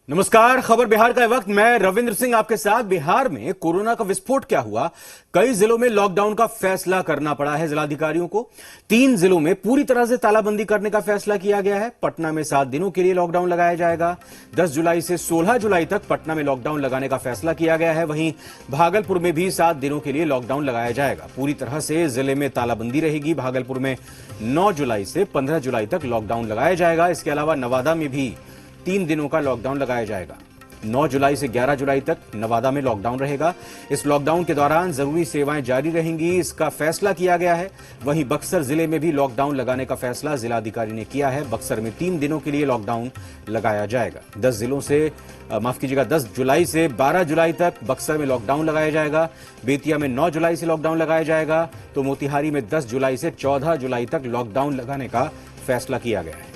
नमस्कार। खबर बिहार का वक्त, मैं रविंद्र सिंह आपके साथ। बिहार में कोरोना का विस्फोट क्या हुआ? कई जिलों में लॉकडाउन का फैसला करना पड़ा है जिलाधिकारियों को। 3 जिलों में पूरी तरह से तालाबंदी करने का फैसला किया गया है। पटना में 7 दिनों के लिए लॉकडाउन लगाया जाएगा। 10 जुलाई से 16 जुलाई तक पटना में लॉकडाउन लगाने का फैसला किया गया है। वहीं भागलपुर में भी 7 दिनों के लिए लॉकडाउन लगाया जाएगा। पूरी तरह से जिले में तालाबंदी रहेगी। भागलपुर में 9 जुलाई से 15 जुलाई तक लॉकडाउन लगाया जाएगा। इसके अलावा नवादा में भी 3 दिनों का लॉकडाउन लगाया जाएगा। 9 जुलाई से 11 जुलाई तक नवादा में लॉकडाउन रहेगा। इस लॉकडाउन के दौरान जरूरी सेवाएं जारी रहेंगी, इसका फैसला किया गया है। वहीं बक्सर जिले में भी लॉकडाउन लगाने का फैसला जिलाधिकारी ने किया है। बक्सर में 3 दिनों के लिए लॉकडाउन लगाया जाएगा। 10 जुलाई से 12 जुलाई तक बक्सर में लॉकडाउन लगाया जाएगा। बेतिया में 9 जुलाई से लॉकडाउन लगाया जाएगा। तो मोतिहारी में 10 जुलाई से 14 जुलाई तक लॉकडाउन लगाने का फैसला किया गया है।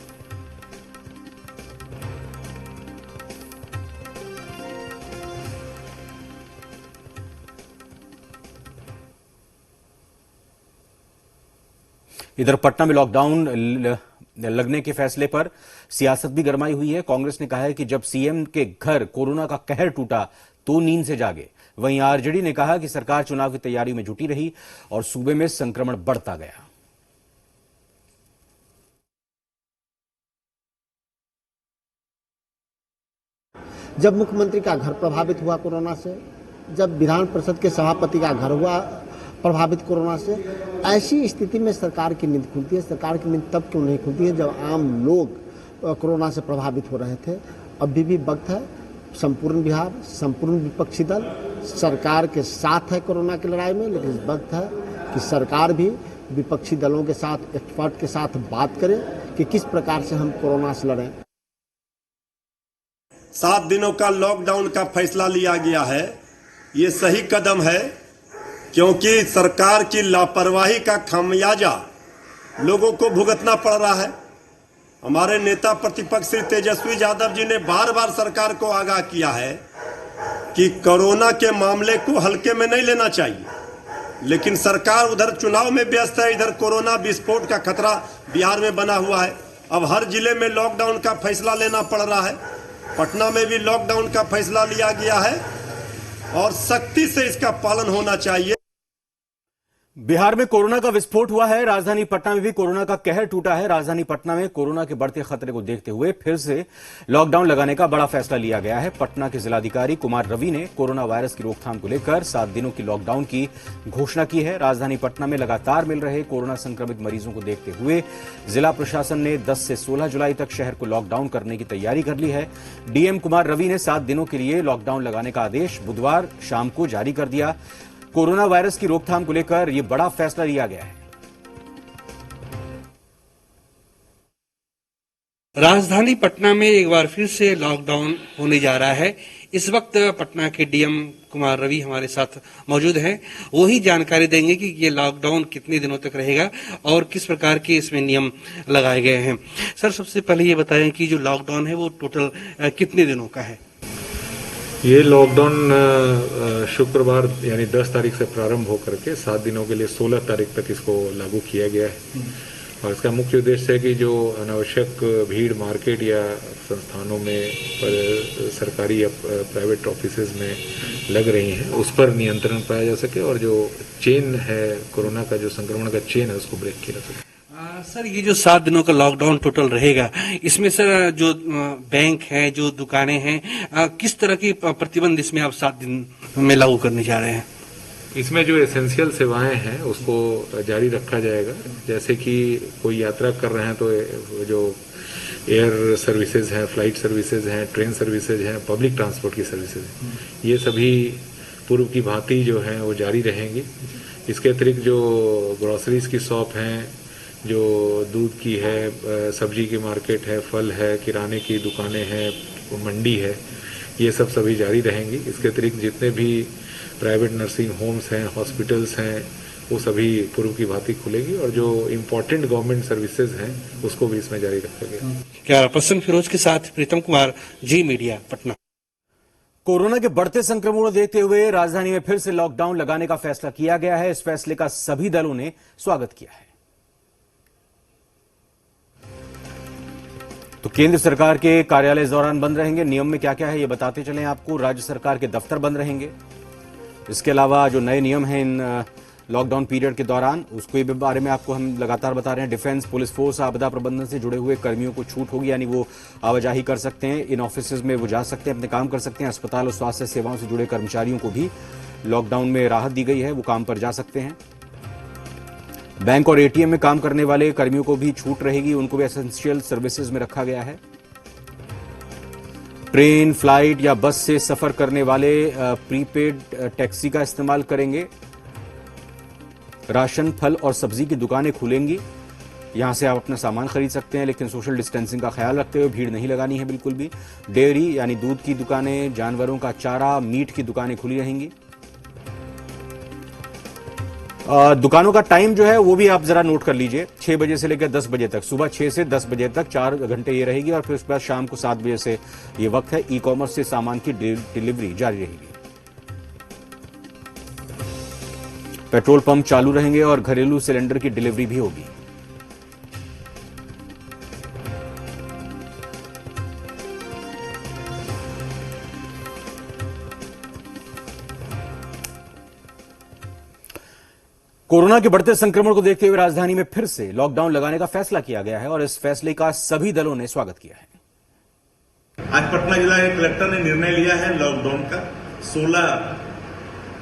इधर पटना में लॉकडाउन लगने के फैसले पर सियासत भी गरमाई हुई है। कांग्रेस ने कहा है कि जब सीएम के घर कोरोना का कहर टूटा तो नींद से जागे। वहीं आरजेडी ने कहा कि सरकार चुनाव की तैयारी में जुटी रही और सूबे में संक्रमण बढ़ता गया। जब मुख्यमंत्री का घर प्रभावित हुआ कोरोना से, जब विधान परिषद के सभापति का घर हुआ प्रभावित कोरोना से, ऐसी स्थिति में सरकार की नींद खुलती है। सरकार की नींद तब क्यों नहीं खुलती है जब आम लोग कोरोना से प्रभावित हो रहे थे। अभी भी वक्त है, संपूर्ण बिहार, संपूर्ण विपक्षी दल सरकार के साथ है कोरोना की लड़ाई में। लेकिन वक्त है कि सरकार भी विपक्षी दलों के साथ, एक्सपर्ट के साथ बात करे कि किस प्रकार से हम कोरोना से लड़ें। 7 दिनों का लॉकडाउन का फैसला लिया गया है। ये सही कदम है, क्योंकि सरकार की लापरवाही का खामियाजा लोगों को भुगतना पड़ रहा है। हमारे नेता प्रतिपक्ष श्री तेजस्वी यादव जी ने बार बार सरकार को आगाह किया है कि कोरोना के मामले को हल्के में नहीं लेना चाहिए। लेकिन सरकार उधर चुनाव में व्यस्त है, इधर कोरोना विस्फोट का खतरा बिहार में बना हुआ है। अब हर जिले में लॉकडाउन का फैसला लेना पड़ रहा है। पटना में भी लॉकडाउन का फैसला लिया गया है और सख्ती से इसका पालन होना चाहिए। बिहार में कोरोना का विस्फोट हुआ है। राजधानी पटना में भी कोरोना का कहर टूटा है। राजधानी पटना में कोरोना के बढ़ते खतरे को देखते हुए फिर से लॉकडाउन लगाने का बड़ा फैसला लिया गया है। पटना के जिलाधिकारी कुमार रवि ने कोरोना वायरस की रोकथाम को लेकर 7 दिनों की लॉकडाउन की घोषणा की है। राजधानी पटना में लगातार मिल रहे कोरोना संक्रमित मरीजों को देखते हुए जिला प्रशासन ने 10 से 16 जुलाई तक शहर को लॉकडाउन करने की तैयारी कर ली है। डीएम कुमार रवि ने 7 दिनों के लिए लॉकडाउन लगाने का आदेश बुधवार शाम को जारी कर दिया। कोरोना वायरस की रोकथाम को लेकर यह बड़ा फैसला लिया गया है। राजधानी पटना में एक बार फिर से लॉकडाउन होने जा रहा है। इस वक्त पटना के डीएम कुमार रवि हमारे साथ मौजूद हैं। वही जानकारी देंगे कि ये लॉकडाउन कितने दिनों तक रहेगा और किस प्रकार के इसमें नियम लगाए गए हैं। सर, सबसे पहले ये बताएं कि जो लॉकडाउन है वो टोटल कितने दिनों का है? ये लॉकडाउन शुक्रवार यानी 10 तारीख से प्रारंभ होकर के 7 दिनों के लिए 16 तारीख तक इसको लागू किया गया है। और इसका मुख्य उद्देश्य है कि जो अनावश्यक भीड़ मार्केट या संस्थानों में सरकारी या प्राइवेट ऑफिसेज में लग रही हैं उस पर नियंत्रण पाया जा सके और जो चेन है कोरोना का, जो संक्रमण का चेन है, उसको ब्रेक किया जा सके। सर, ये जो 7 दिनों का लॉकडाउन टोटल रहेगा, इसमें सर जो बैंक हैं, जो दुकानें हैं, किस तरह की प्रतिबंध इसमें आप 7 दिन में लागू करने जा रहे हैं? इसमें जो एसेंशियल सेवाएं हैं उसको जारी रखा जाएगा। जैसे कि कोई यात्रा कर रहे हैं तो जो एयर सर्विसेज हैं, फ्लाइट सर्विसेज हैं, ट्रेन सर्विसेज हैं, पब्लिक ट्रांसपोर्ट की सर्विसेज हैं, ये सभी पूर्व की भांति जो हैं वो जारी रहेंगी। इसके अतिरिक्त जो ग्रोसरीज की शॉप हैं, जो दूध की है, सब्जी की मार्केट है, फल है, किराने की दुकानें हैं, मंडी है, ये सब सभी जारी रहेंगी। इसके अतिरिक्त जितने भी प्राइवेट नर्सिंग होम्स हैं, हॉस्पिटल्स हैं, वो सभी पूर्व की भांति खुलेगी और जो इम्पोर्टेंट गवर्नमेंट सर्विसेज हैं उसको भी इसमें जारी रखा गया। क्या प्रसन्न फिरोज के साथ प्रीतम कुमार, जी मीडिया, पटना। कोरोना के बढ़ते संक्रमण को देखते हुए राजधानी में फिर से लॉकडाउन लगाने का फैसला किया गया है। इस फैसले का सभी दलों ने स्वागत किया है। तो केंद्र सरकार के कार्यालय इस दौरान बंद रहेंगे। नियम में क्या क्या है ये बताते चलें आपको। राज्य सरकार के दफ्तर बंद रहेंगे। इसके अलावा जो नए नियम हैं इन लॉकडाउन पीरियड के दौरान, उसके बारे में आपको हम लगातार बता रहे हैं। डिफेंस, पुलिस फोर्स, आपदा प्रबंधन से जुड़े हुए कर्मियों को छूट होगी, यानी वो आवाजाही कर सकते हैं, इन ऑफिसेज में वो जा सकते हैं, अपने काम कर सकते हैं। अस्पताल और स्वास्थ्य सेवाओं से जुड़े कर्मचारियों को भी लॉकडाउन में राहत दी गई है, वो काम पर जा सकते हैं। बैंक और एटीएम में काम करने वाले कर्मियों को भी छूट रहेगी, उनको भी एसेंशियल सर्विसेज में रखा गया है। ट्रेन, फ्लाइट या बस से सफर करने वाले प्रीपेड टैक्सी का इस्तेमाल करेंगे। राशन, फल और सब्जी की दुकानें खुलेंगी, यहां से आप अपना सामान खरीद सकते हैं, लेकिन सोशल डिस्टेंसिंग का ख्याल रखते हुए भीड़ नहीं लगानी है बिल्कुल भी। डेयरी यानी दूध की दुकानें, जानवरों का चारा, मीट की दुकानें खुली रहेंगी। दुकानों का टाइम जो है वो भी आप जरा नोट कर लीजिए। 6 बजे से लेकर 10 बजे तक, सुबह 6 से 10 बजे तक 4 घंटे ये रहेगी, और फिर उसके बाद शाम को 7 बजे से ये वक्त है। ई कॉमर्स से सामान की डिलीवरी जारी रहेगी। पेट्रोल पंप चालू रहेंगे और घरेलू सिलेंडर की डिलीवरी भी होगी। कोरोना के बढ़ते संक्रमण को देखते हुए राजधानी में फिर से लॉकडाउन लगाने का फैसला किया गया है और इस फैसले का सभी दलों ने स्वागत किया है। आज पटना जिला के कलेक्टर ने निर्णय लिया है लॉकडाउन का 16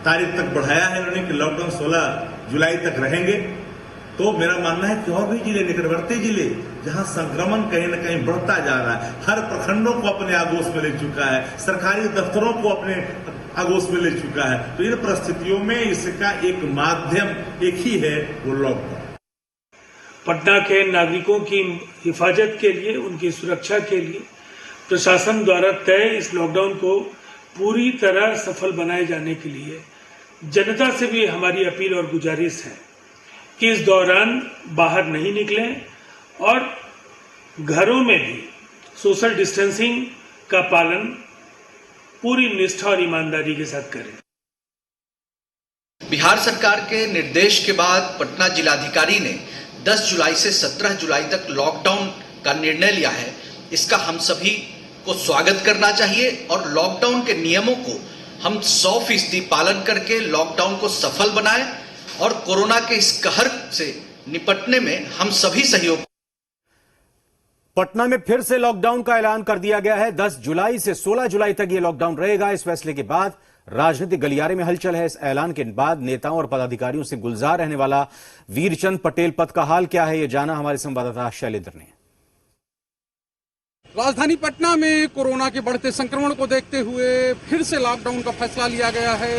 तारीख तक बढ़ाया है उन्होंने कि लॉकडाउन 16 जुलाई तक रहेंगे। तो मेरा मानना है कि और भी जिले, निकटवर्ती जिले जहां संक्रमण कहीं न कहीं बढ़ता जा रहा है, हर प्रखंडों को अपने आगोश में ले चुका है, सरकारी दफ्तरों को अपने आगोश में ले चुका है। तो इन परिस्थितियों में इसका एक माध्यम एक ही है, वो लॉकडाउन। पटना के नागरिकों की हिफाजत के लिए, उनकी सुरक्षा के लिए प्रशासन द्वारा तय इस लॉकडाउन को पूरी तरह सफल बनाए जाने के लिए जनता से भी हमारी अपील और गुजारिश है कि इस दौरान बाहर नहीं निकलें और घरों में भी सोशल डिस्टेंसिंग का पालन पूरी निष्ठा और ईमानदारी के साथ करें। बिहार सरकार के निर्देश के बाद पटना जिलाधिकारी ने 10 जुलाई से 17 जुलाई तक लॉकडाउन का निर्णय लिया है। इसका हम सभी को स्वागत करना चाहिए और लॉकडाउन के नियमों को हम 100% पालन करके लॉकडाउन को सफल बनाएं और कोरोना के इस कहर से निपटने में हम सभी सहयोग। पटना में फिर से लॉकडाउन का ऐलान कर दिया गया है। 10 जुलाई से 16 जुलाई तक यह लॉकडाउन रहेगा। इस फैसले के बाद राजनीतिक गलियारे में हलचल है। इस ऐलान के बाद नेताओं और पदाधिकारियों से गुलजार रहने वाला वीरचंद पटेल पथ का हाल क्या है, यह जाना हमारे संवाददाता शैलेंद्र ने। राजधानी पटना में कोरोना के बढ़ते संक्रमण को देखते हुए फिर से लॉकडाउन का फैसला लिया गया है।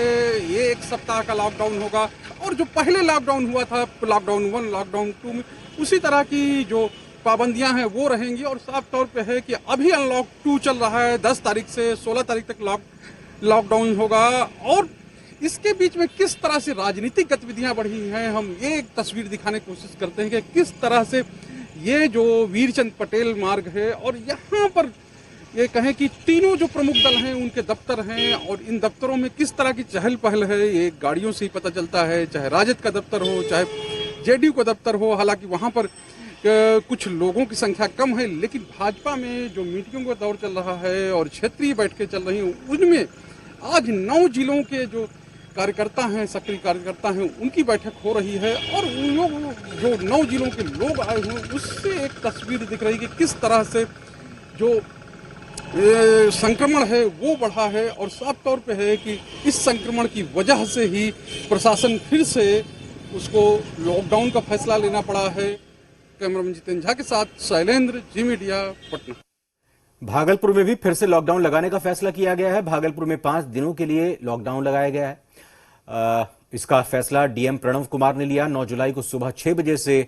ये 1 सप्ताह का लॉकडाउन होगा और जो पहले लॉकडाउन हुआ था, लॉकडाउन 1, लॉकडाउन 2 में उसी तरह की जो पाबंदियां हैं वो रहेंगी। और साफ तौर पे है कि अभी अनलॉक 2 चल रहा है। 10 तारीख से 16 तारीख तक लॉकडाउन होगा और इसके बीच में किस तरह से राजनीतिक गतिविधियां बढ़ी हैं, हम ये एक तस्वीर दिखाने की कोशिश करते हैं कि किस तरह से ये जो वीरचंद पटेल मार्ग है और यहाँ पर ये कहें कि तीनों जो प्रमुख दल हैं उनके दफ्तर हैं और इन दफ्तरों में किस तरह की चहल पहल है ये गाड़ियों से ही पता चलता है। चाहे राजद का दफ्तर हो, चाहे जेडीयू का दफ्तर हो। हालांकि वहाँ पर कुछ लोगों की संख्या कम है, लेकिन भाजपा में जो मीटिंगों का दौर चल रहा है और क्षेत्रीय बैठकें चल रही हैं, उनमें आज 9 जिलों के जो कार्यकर्ता हैं, सक्रिय कार्यकर्ता हैं, उनकी बैठक हो रही है और उन लोग जो 9 जिलों के लोग आए हुए उससे एक तस्वीर दिख रही है कि किस तरह से जो संक्रमण है वो बढ़ा है। और साफ तौर पे है कि इस संक्रमण की वजह से ही प्रशासन फिर से उसको लॉकडाउन का फैसला लेना पड़ा है। कैमरामैन जितेंद्र झा के साथ शैलेंद्र, जी मीडिया, पटना। भागलपुर में भी फिर से लॉकडाउन लगाने का फैसला किया गया है। भागलपुर में 5 दिनों के लिए लॉकडाउन लगाया गया है। इसका फैसला डीएम प्रणव कुमार ने लिया। 9 जुलाई को सुबह 6 बजे से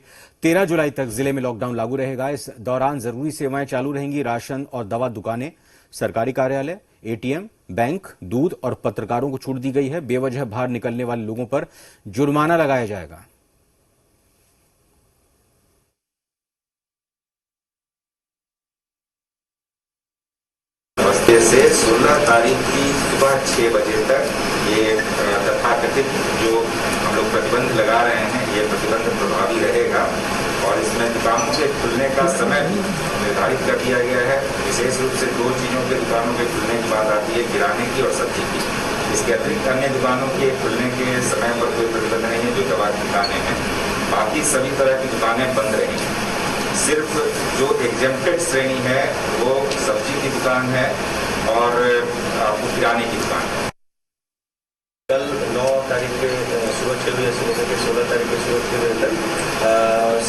13 जुलाई तक जिले में लॉकडाउन लागू रहेगा। इस दौरान जरूरी सेवाएं चालू रहेंगी। राशन और दवा दुकानें, सरकारी कार्यालय, एटीएम, बैंक, दूध और पत्रकारों को छूट दी गई है। बेवजह बाहर निकलने वाले लोगों पर जुर्माना लगाया जाएगा। से 16 तारीख की सुबह 6 बजे तक ये तथाकथित जो हम लोग प्रतिबंध लगा रहे हैं, ये प्रतिबंध प्रभावी रहेगा। और इसमें दुकानों के खुलने का समय भी निर्धारित कर दिया गया है। विशेष रूप से 2 चीज़ों के दुकानों के खुलने की बात आती है, किराने की और सब्जी की। इसके अतिरिक्त अन्य दुकानों के खुलने के समय पर कोई प्रतिबंध नहीं है, जो दवा की दुकानें हैं। बाकी सभी तरह की दुकानें बंद रहेंगी। सिर्फ जो एग्जेम्प्टेड श्रेणी है वो सब्जी की दुकान है और आपको किराने की दुकान है। कल 9 तारीख के सुबह 6 बजे से लेकर के 16 तारीख के सुबह 6 बजे तक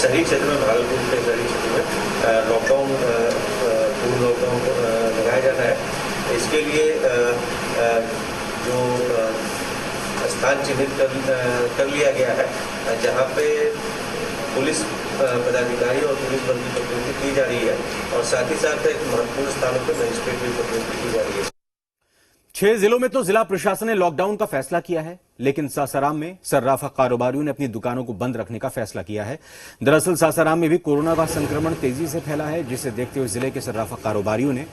शहरी क्षेत्र में, भागलपुर के शहरी क्षेत्र में लॉकडाउन, पूर्ण लॉकडाउन लगाया जाना है। इसके लिए जो स्थान चिन्हित कर लिया गया है, जहाँ पे पुलिस पदाधिकारी और पुलिस बल की प्रतिनियुक्ति की जा रही है और साथ ही साथ एक महत्वपूर्ण स्थानों पर मजिस्ट्रेट की प्रतिनियुक्ति की जा रही है। 6 जिलों में तो जिला प्रशासन ने लॉकडाउन का फैसला किया है, लेकिन सासाराम में सर्राफा कारोबारियों ने अपनी दुकानों को बंद रखने का फैसला किया है। दरअसल सासाराम में भी कोरोना का संक्रमण तेजी से फैला है, जिसे देखते हुए जिले के सर्राफा कारोबारियों ने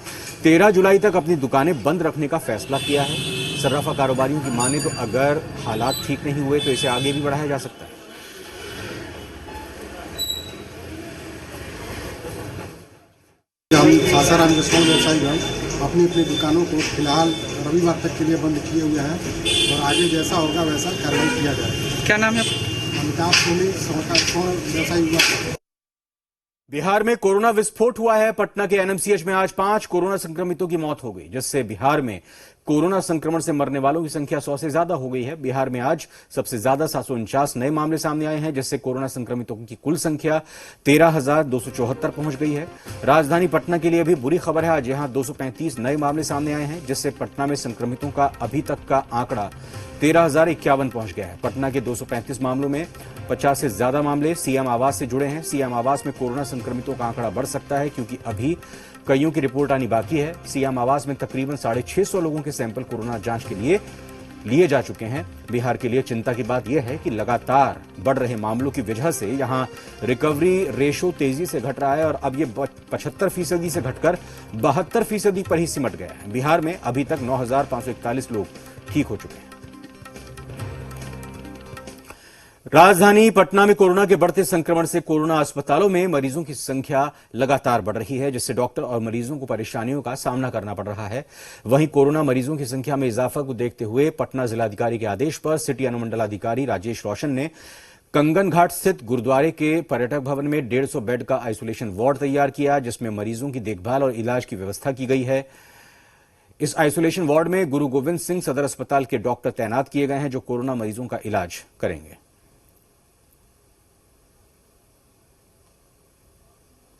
13 जुलाई तक अपनी दुकानें बंद रखने का फैसला किया है। सर्राफा कारोबारियों की माने तो अगर हालात ठीक नहीं हुए तो इसे आगे भी बढ़ाया जा सकता है। हम सासाराम के 100 व्यवसायी भाई अपनी अपनी दुकानों को फिलहाल रविवार तक के लिए बंद किए हुए हैं और आगे जैसा होगा वैसा कार्रवाई किया जाएगा। क्या नाम है? अमिताभ सोनी, 100 व्यवसायी विभाग। बिहार में कोरोना विस्फोट हुआ है। पटना के एनएमसीएच में आज 5 कोरोना संक्रमितों की मौत हो गई, जिससे बिहार में कोरोना संक्रमण से मरने वालों की संख्या 100 से ज्यादा हो गई है। बिहार में आज सबसे ज्यादा 749 नए मामले सामने आए हैं, जिससे कोरोना संक्रमितों की कुल संख्या 13,274 पहुंच गई है। राजधानी पटना के लिए भी बुरी खबर है। आज यहां 235 नए मामले सामने आए हैं, जिससे पटना में संक्रमितों का अभी तक का आंकड़ा 13,051 पहुंच गया है। पटना के 235 मामलों में 50 से ज्यादा मामले सीएम आवास से जुड़े हैं। सीएम आवास में कोरोना संक्रमितों का आंकड़ा बढ़ सकता है, क्योंकि अभी कईयों की रिपोर्ट आनी बाकी है। सीएम आवास में तकरीबन 650 लोगों के सैंपल कोरोना जांच के लिए लिए जा चुके हैं। बिहार के लिए चिंता की बात यह है कि लगातार बढ़ रहे मामलों की वजह से यहां रिकवरी रेशो तेजी से घट रहा है और अब ये 75% से घटकर 72% पर ही सिमट गया है। बिहार में अभी तक 9,541 लोग ठीक हो चुके हैं। राजधानी पटना में कोरोना के बढ़ते संक्रमण से कोरोना अस्पतालों में मरीजों की संख्या लगातार बढ़ रही है, जिससे डॉक्टर और मरीजों को परेशानियों का सामना करना पड़ रहा है। वहीं कोरोना मरीजों की संख्या में इजाफा को देखते हुए पटना जिलाधिकारी के आदेश पर सिटी अनुमंडलाधिकारी राजेश रोशन ने कंगन घाट स्थित गुरुद्वारे के पर्यटक भवन में 150 बेड का आइसोलेशन वार्ड तैयार किया, जिसमें मरीजों की देखभाल और इलाज की व्यवस्था की गई है। इस आइसोलेशन वार्ड में गुरु गोविंद सिंह सदर अस्पताल के डॉक्टर तैनात किए गए हैं, जो कोरोना मरीजों का इलाज करेंगे।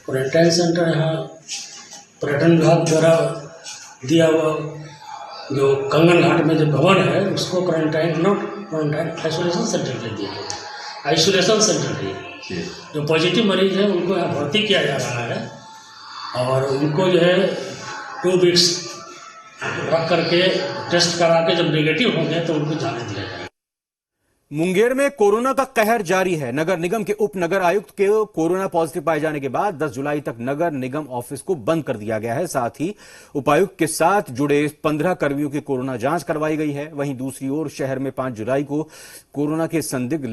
क्वारंटाइन सेंटर यहाँ पर्यटन विभाग द्वारा दिया हुआ जो कंगन घाट में जो भवन है उसको क्वारंटाइन आइसोलेशन सेंटर कर दिया गया। आइसोलेशन सेंटर है, जो पॉजिटिव मरीज है उनको यहाँ भर्ती किया जा रहा है और उनको जो है 2 वीक्स रख करके टेस्ट करा के जब नेगेटिव होंगे तो उनको जाने दिया जाएगा। मुंगेर में कोरोना का कहर जारी है। नगर निगम के उप नगर आयुक्त के कोरोना पॉजिटिव पाए जाने के बाद 10 जुलाई तक नगर निगम ऑफिस को बंद कर दिया गया है। साथ ही उपायुक्त के साथ जुड़े 15 कर्मियों की कोरोना जांच करवाई गई है। वहीं दूसरी ओर शहर में 5 जुलाई को कोरोना के संदिग्ध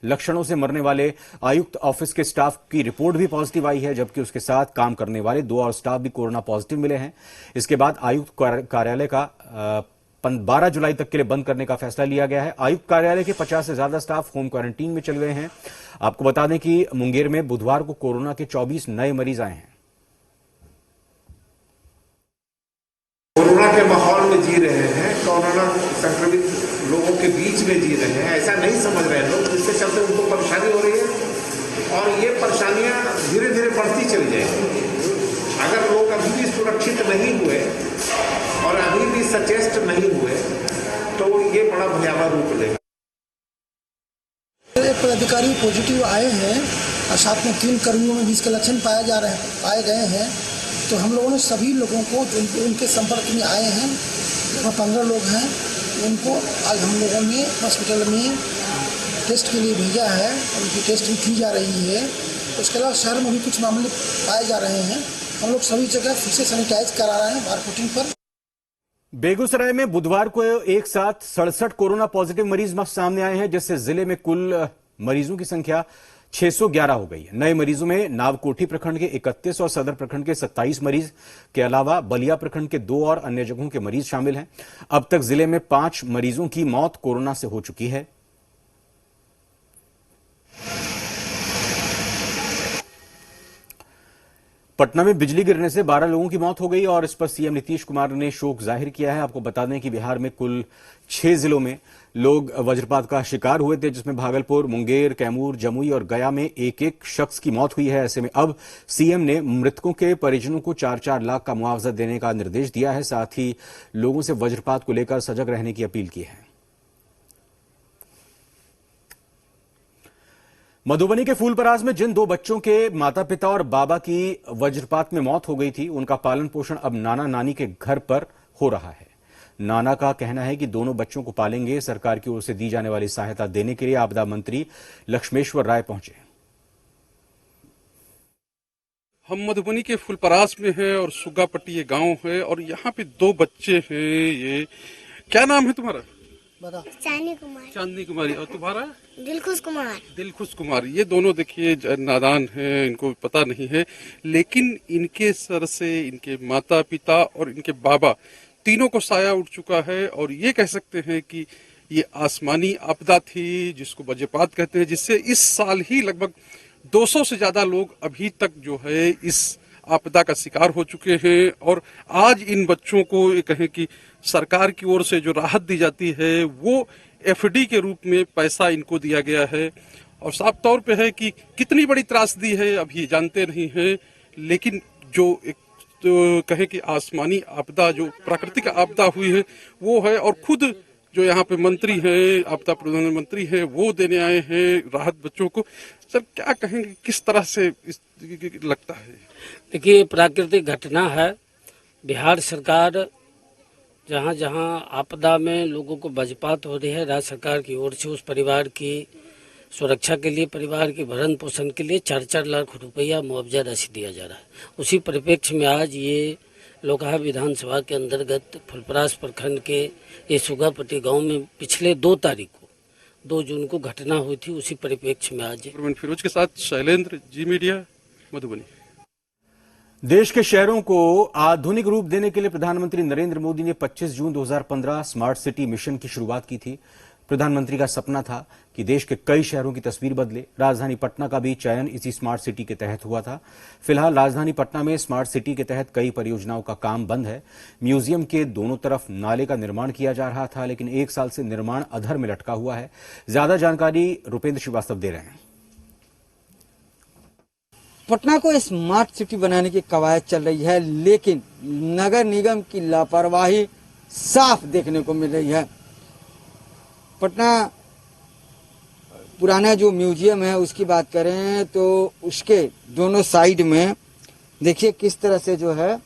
लक्षणों से मरने वाले आयुक्त ऑफिस के स्टाफ की रिपोर्ट भी पॉजिटिव आई है, जबकि उसके साथ काम करने वाले 2 और स्टाफ भी कोरोना पॉजिटिव मिले हैं। इसके बाद आयुक्त कार्यालय का 12 जुलाई तक के लिए बंद करने का फैसला लिया गया है। आयुक्त कार्यालय के 50 से ज्यादा स्टाफ होम क्वारंटीन में चल गए हैं। आपको बता दें कि मुंगेर में बुधवार को कोरोना के 24 नए मरीज आए हैं। कोरोना के माहौल में जी रहे हैं, कोरोना संक्रमित लोगों के बीच में जी रहे हैं, ऐसा नहीं समझ रहे हैं लोग, जिसके चलते उनको परेशानी हो रही है और ये परेशानियां धीरे धीरे बढ़ती चली जाएंगी। अगर लोग अभी भी सुरक्षित नहीं हुए और अभी भी सचेष्ट नहीं हुए तो ये बड़ा भयावह रूप लेगा। पदाधिकारी पॉजिटिव आए हैं और साथ में 3 कर्मियों में भी इसके लक्षण पाए गए हैं, तो हम लोगों ने सभी लोगों को जो उनके संपर्क में आए हैं, 15 लोग हैं, उनको आज हम लोगों ने हॉस्पिटल में टेस्ट के लिए भेजा है और उनकी टेस्ट भी की जा रही है। उसके अलावा शहर में भी कुछ मामले पाए जा रहे हैं। हम लोग सभी जगह फिर से सैनिटाइज करा रहे हैं बारकोटिंग पर। बेगूसराय में बुधवार को एक साथ 67 कोरोना पॉजिटिव मरीज सामने आए हैं, जिससे जिले में कुल मरीजों की संख्या 611 हो गई है। नए मरीजों में नावकोठी प्रखंड के 31 और सदर प्रखंड के 27 मरीज के अलावा बलिया प्रखंड के 2 और अन्य जगहों के मरीज शामिल हैं। अब तक जिले में 5 मरीजों की मौत कोरोना से हो चुकी है। पटना में बिजली गिरने से 12 लोगों की मौत हो गई और इस पर सीएम नीतीश कुमार ने शोक जाहिर किया है। आपको बता दें कि बिहार में कुल 6 जिलों में लोग वज्रपात का शिकार हुए थे, जिसमें भागलपुर, मुंगेर, कैमूर, जमुई और गया में एक एक शख्स की मौत हुई है। ऐसे में अब सीएम ने मृतकों के परिजनों को 4-4 लाख का मुआवजा देने का निर्देश दिया है। साथ ही लोगों से वज्रपात को लेकर सजग रहने की अपील की है। मधुबनी के फूलपरास में जिन 2 बच्चों के माता पिता और बाबा की वज्रपात में मौत हो गई थी, उनका पालन पोषण अब नाना नानी के घर पर हो रहा है। नाना का कहना है कि दोनों बच्चों को पालेंगे। सरकार की ओर से दी जाने वाली सहायता देने के लिए आपदा मंत्री लक्ष्मेश्वर राय पहुंचे। हम मधुबनी के फूलपरास में हैं और सुगापट्टी ये गांव है और यहाँ पे 2 बच्चे हैं। ये क्या नाम है तुम्हारा? चांदनी कुमारी। और तुम्हारा? दिलखुश कुमार। ये दोनों देखिए नादान हैं, इनको पता नहीं है, लेकिन इनके सर से इनके माता पिता और इनके बाबा तीनों को साया उठ चुका है। और ये कह सकते हैं कि ये आसमानी आपदा थी जिसको वज्रपात कहते हैं, जिससे इस साल ही लगभग 200 से ज्यादा लोग अभी तक जो है इस आपदा का शिकार हो चुके हैं। और आज इन बच्चों को ये कहें कि सरकार की ओर से जो राहत दी जाती है वो एफडी के रूप में पैसा इनको दिया गया है। और साफ तौर पे है कि कितनी बड़ी त्रासदी है अभी जानते नहीं है, लेकिन जो एक तो कहें कि आसमानी आपदा जो प्राकृतिक आपदा हुई है वो है। और खुद जो यहाँ पे मंत्री हैं, आपदा प्रबंधन मंत्री हैं, वो देने आए हैं राहत बच्चों को। सर क्या कहेंगे, किस तरह से लगता है? देखिए, प्राकृतिक घटना है। बिहार सरकार जहाँ जहाँ आपदा में लोगों को वज्रपात हो रही है, राज्य सरकार की ओर से उस परिवार की सुरक्षा के लिए, परिवार के भरण पोषण के लिए 4-4 लाख रुपया मुआवजा राशि दिया जा रहा है। उसी परिप्रेक्ष्य में आज ये लोकहा विधानसभा के अंतर्गत फुलपरास प्रखंड के ये सुगापट्टी गांव में पिछले 2 तारीख को 2 जून को घटना हुई थी। उसी परिप्रेक्ष्य में आज फिरोज के साथ शैलेंद्र, जी मीडिया, मधुबनी। देश के शहरों को आधुनिक रूप देने के लिए प्रधानमंत्री नरेंद्र मोदी ने 25 जून 2015 स्मार्ट सिटी मिशन की शुरुआत की थी। प्रधानमंत्री का सपना था कि देश के कई शहरों की तस्वीर बदले। राजधानी पटना का भी चयन इसी स्मार्ट सिटी के तहत हुआ था। फिलहाल राजधानी पटना में स्मार्ट सिटी के तहत कई परियोजनाओं का काम बंद है। म्यूजियम के दोनों तरफ नाले का निर्माण किया जा रहा था, लेकिन 1 साल से निर्माण अधर में लटका हुआ है। ज्यादा जानकारी रुपेंद्र श्रीवास्तव दे रहे हैं। पटना को स्मार्ट सिटी बनाने की कवायद चल रही है, लेकिन नगर निगम की लापरवाही साफ देखने को मिल रही है। पटना पुराना जो म्यूजियम है उसकी बात करें तो उसके दोनों साइड में देखिए किस तरह से जो है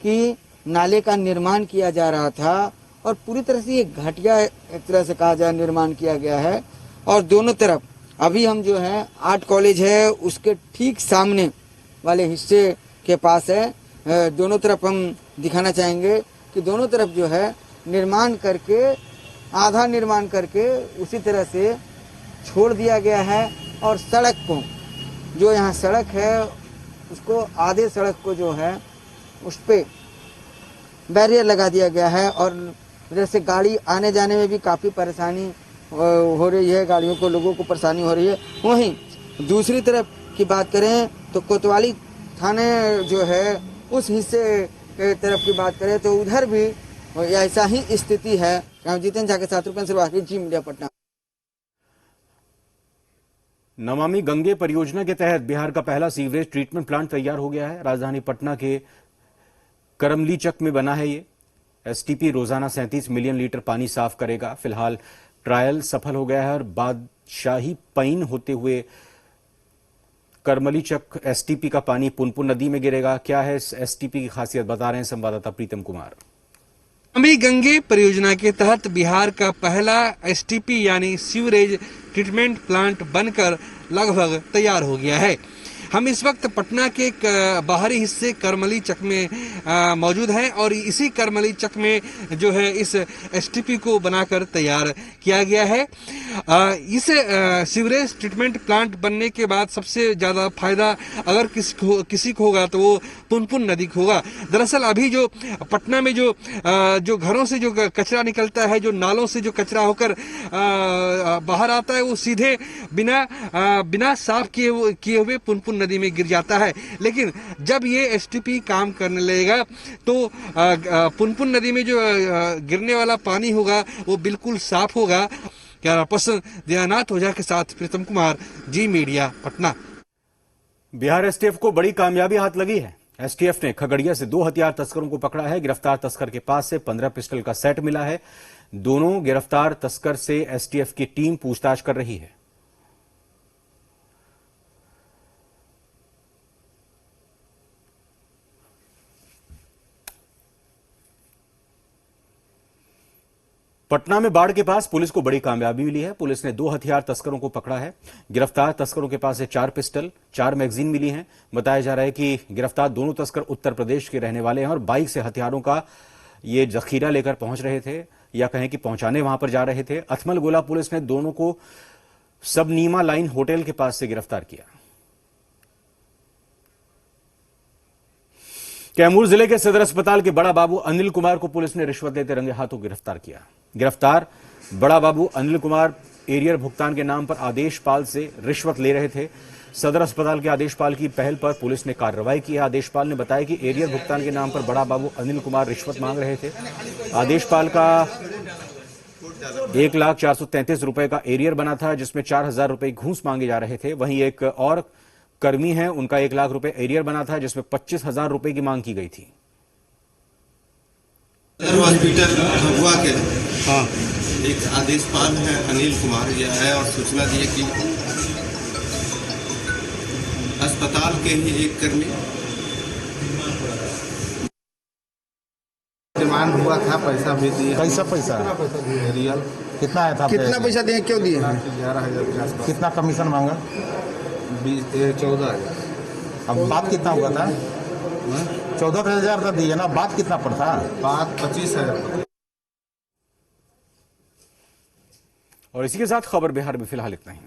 कि नाले का निर्माण किया जा रहा था और पूरी तरह से ये घटिया एक तरह से कहा जाए निर्माण किया गया है। और दोनों तरफ अभी हम जो है आर्ट कॉलेज है उसके ठीक सामने वाले हिस्से के पास है। दोनों तरफ हम दिखाना चाहेंगे कि दोनों तरफ जो है निर्माण करके आधा निर्माण करके उसी तरह से छोड़ दिया गया है। और सड़क को जो यहाँ सड़क है उसको आधे सड़क को जो है उस पे बैरियर लगा दिया गया है और इधर से गाड़ी आने जाने में भी काफ़ी परेशानी हो रही है, गाड़ियों को, लोगों को परेशानी हो रही है। वहीं दूसरी तरफ की बात करें तो कोतवाली थाने जो है उस हिस्से के तरफ की बात करें तो उधर भी ऐसा ही स्थिति है। जितेंद्र झा के साथ रुपेंद्र श्रीवास्तव, जी मीडिया, पटना। नमामि गंगे परियोजना के तहत बिहार का पहला सीवरेज ट्रीटमेंट प्लांट तैयार हो गया है। राजधानी पटना के करमलीचक में बना है ये। एसटीपी रोजाना 37 मिलियन लीटर पानी साफ करेगा। फिलहाल ट्रायल सफल हो गया है और बादशाही पैन होते हुए करमलीचक एसटीपी का पानी पुनपुन नदी में गिरेगा। क्या है इस एसटीपी की खासियत, बता रहे हैं संवाददाता प्रीतम कुमार। नमामि गंगे परियोजना के तहत बिहार का पहला एसटीपी यानी सीवरेज ट्रीटमेंट प्लांट बनकर लगभग तैयार हो गया है। हम इस वक्त पटना के बाहरी हिस्से करमली चक में मौजूद हैं और इसी करमली चक में जो है इस एसटीपी को बनाकर तैयार किया गया है। इस सीवरेज ट्रीटमेंट प्लांट बनने के बाद सबसे ज्यादा फायदा अगर किसी को होगा तो वो पुनपुन नदी को होगा। दरअसल अभी जो पटना में जो घरों से जो कचरा निकलता है, जो नालों से जो कचरा होकर बाहर आता है, वो सीधे बिना साफ किए हुए पुनपुन नदी में गिर जाता है। लेकिन जब ये एसटीपी काम करने लगेगा तो पुनपुन नदी में जो गिरने वाला पानी होगा वो बिल्कुल साफ होगा। कैमरा पर्सन दयानाथ ओझा के साथ प्रीतम कुमार, जी मीडिया, पटना। बिहार एसटीएफ को बड़ी कामयाबी हाथ लगी है। एसटीएफ ने खगड़िया से 2 हथियार तस्करों को पकड़ा है। गिरफ्तार तस्कर के पास से 15 पिस्टल का सेट मिला है। दोनों गिरफ्तार तस्कर से एसटीएफ की टीम पूछताछ कर रही है। पटना में बाढ़ के पास पुलिस को बड़ी कामयाबी मिली है। पुलिस ने 2 हथियार तस्करों को पकड़ा है। गिरफ्तार तस्करों के पास से 4 पिस्टल, 4 मैगजीन मिली हैं। बताया जा रहा है कि गिरफ्तार दोनों तस्कर उत्तर प्रदेश के रहने वाले हैं और बाइक से हथियारों का ये जखीरा लेकर पहुंच रहे थे, या कहें कि पहुंचाने वहां पर जा रहे थे। अथमल गोला पुलिस ने दोनों को सबनीमा लाइन होटल के पास से गिरफ्तार किया। कैमूर जिले के सदर अस्पताल के बड़ा बाबू अनिल कुमार को पुलिस ने रिश्वत लेते रंगे हाथों गिरफ्तार किया। गिरफ्तार बड़ा बाबू अनिल कुमार एरियर भुगतान के नाम पर आदेशपाल से रिश्वत ले रहे थे। सदर अस्पताल के आदेशपाल की पहल पर पुलिस ने कार्रवाई की है। आदेशपाल ने बताया कि एरियर भुगतान के नाम पर बड़ा बाबू अनिल कुमार रिश्वत मांग रहे थे। आदेशपाल का 1,433,000 रुपए का एरियर बना था, जिसमें 4,000 रुपए घूस मांगे जा रहे थे। वहीं एक और कर्मी है, उनका 1 लाख रुपए एरियर बना था, जिसमें 25,000 रुपए की मांग की गई थी। हॉस्पिटल भगवा के एक आदेशपाल है अनिल कुमार, यह है और सूचना दी कि अस्पताल के ही एक कर्मी डिमांड हुआ था, पैसा भी दिए। कैसा पैसा? रियल कितना आया था? कितना पैसा दिए, क्यों दिए? 11,000। कितना कमीशन मांगा? 14,000। अब बात कितना हुआ था? 14,000 दिए ना, बात कितना पड़ता? बात 25,000। और इसी के साथ खबर बिहार में फिलहाल इतना ही।